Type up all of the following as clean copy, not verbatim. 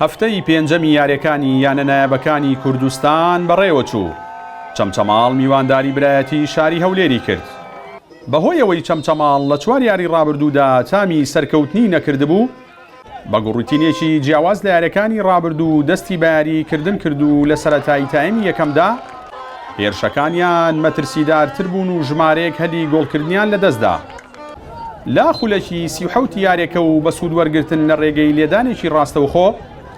هەفتەی پێنجەمی یاریەکانی یانە نایابەکانی کوردستان بەڕێوە چوو. چەمچەماڵ میوانداری برایەتی شاری هەولێری کرد. بەهۆی ئەوەی چەمچەماڵ لە 4 یاری ڕابردوودا تامی سەرکەوتنی نەکردبوو، بە گوڕوتینێکی جیاواز لە یاریەکانی ڕابردوو دەستی بە یاریکردن کرد و لە سەرەتای تایمی یەکەمدا هێرشەکانیان مەترسیدارتر بوون و ژمارەیەک هەدی گۆڵکردنیان لەدەستدا. لا خولەکی 37 یاریەکە و بە سوود وەرگرتن لە ڕێگەی لێدانێکی ڕاستەوخۆ،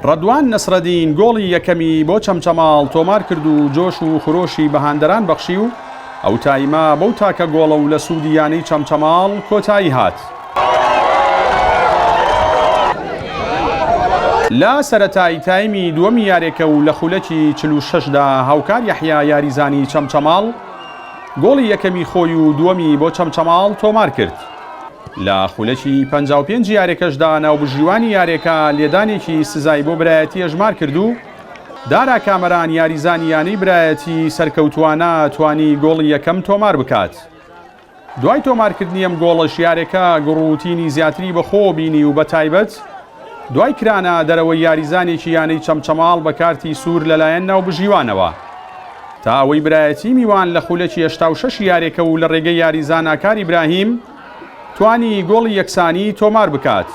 ڕەدوان نەسرەدین گۆڵی یەکەمی بۆ چەمچەماڵ تۆمار کرد و جۆش و خۆشی بەهاندەران بەخشی و ئەو تایمە بەو تاکە گۆڵە و لە سوودی یانەی چەمچەماڵ کۆتایی هات. لا سەرەتای تایمی دووەمی یاریەکە و لە خولەکی 46دا هاوکار یەحیا یاریزانی چەمچەماڵ گۆڵی یەکەمی خۆی و دووەمی بۆ چەمچەماڵ تۆمار کرد. لە خولەکی 55 یاریەکەشدا ناوبژیوانی یاریەکە لێدانێکی سزای بۆ برایەتی ئەژمار کرد و دارا کامەران یاریزانی یانەی برایەتی سەرکەوتوانە توانی گۆڵی یەکەم تۆمار بکات. دوای تۆمارکردنی ئەم گۆڵەش یاریەکە گوڕوتینی زیاتری بەخۆ بینی و بە تایبەت دوای کرانە دەرەوەی یاریزانێکی یانەی چەمچەماڵ بە کارتی سوور لەلایەن ناوبژیوانەوە تا ئەوەی برایەتی میوان لە خولەکی 86 یاریەکە و لە ڕێگەی یاریزان ئاکار ئیبراهیم توانی گۆڵی یەکسانی تۆمار بکات.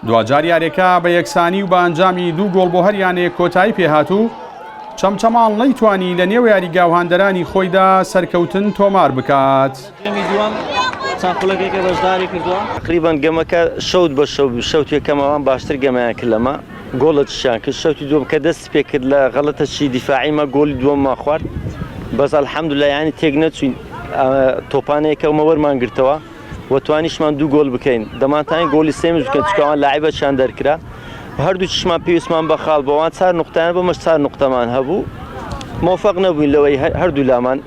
دوجار یاریەکە بە یەکسانی و بە ئەنجامی 2 گۆڵ بۆ هەر یانەیەک کۆتایی پێهات و چەمچەماڵ نەیتوانی لە نێو یاریگاوهاندەرانی خۆیدا سەرکەوتن تۆمار بکات. تقریبان گەمەکە شەوت بە شەوت یەکەمەوان باشتر گەمەیان کرد لەمە گۆڵە تشیان کرد. شەوتی دووەم کە دەست پێ کرد لە غەڵەتەشی دیفاعیمە گۆڵی دووەممان خوارد. بەس ئەلحەمدولایە یانی تێک نەچوین، تۆپانەیەکەمە وەرمان گرتەوە و توانیشمان 2 گۆڵ بکەین. دەمانتانی گۆڵی سێمز بکەن چکەوان لاعیبەشان دەرکرا. هەردوو چشمان پێویستمان بەخاڵ بەوان 4 نقطەیان بەمەش 4 نقطەمان هەبوو. موفق نەبووین لەوەی هەردوو لامان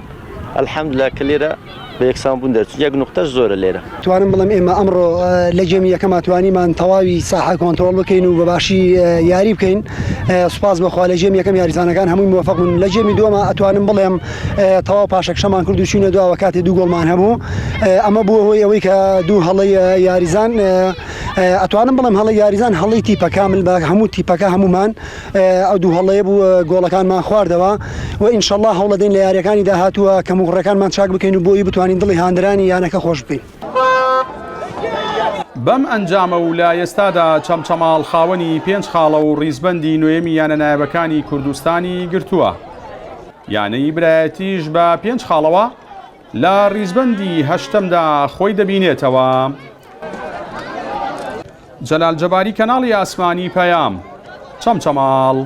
ئەلحەمدولایە کە لێرە بە یەکسان بوون دەرچوون. 1 نقطەش زۆرە لێرە. توانم بڵێم ئێمە ئەمڕۆ لە جێمی یەکەما توانیمان تەواوی ساحە کۆنتڕۆڵ بکەین و بەباشی یاری بکەین. سوپاس بەخوا لە جێمی یەکەم یاریزانەکان هەمووی موفق بوون. لە جێمی دووەمە ئەتوانم بڵێم تەواو پاشەکشەمان کرد و چوینە دووە کاتێ 2 گۆڵمان هەبوو. ئەمە بووە هۆی ئەوەی کە 2 هەڵەی یاریزان ئەتوانم بڵێم هەڵی یاریزان هەڵی تیپە کامل بە هەموو تیپەکە هەمومان ئەو 2 هەڵەیە بوو گۆڵەکانمان خواردەوە و ئینشەڵڵا هەوڵ دەدەین لە یاریەکانی داهاتووە کە موقڕەکانمان چاک بکەین و بۆی بتوانین دڵی هاندرانی یانەکە خۆش بکەین. بەم ئەنجامە و لە ئێستادا چەمچەماڵ خاوەنی 5 خاڵە و ڕیزبەندی نوێمی یانە نایابەکانی کوردستانی گرتووە. یانەی برایەتیش بە 5 خاڵەوە لە ڕیزبەندی 8دا خۆی دەبینێتەوە. جەلال جەباری کەناڵی ئاسمانی پەیام، چەمچەماڵ.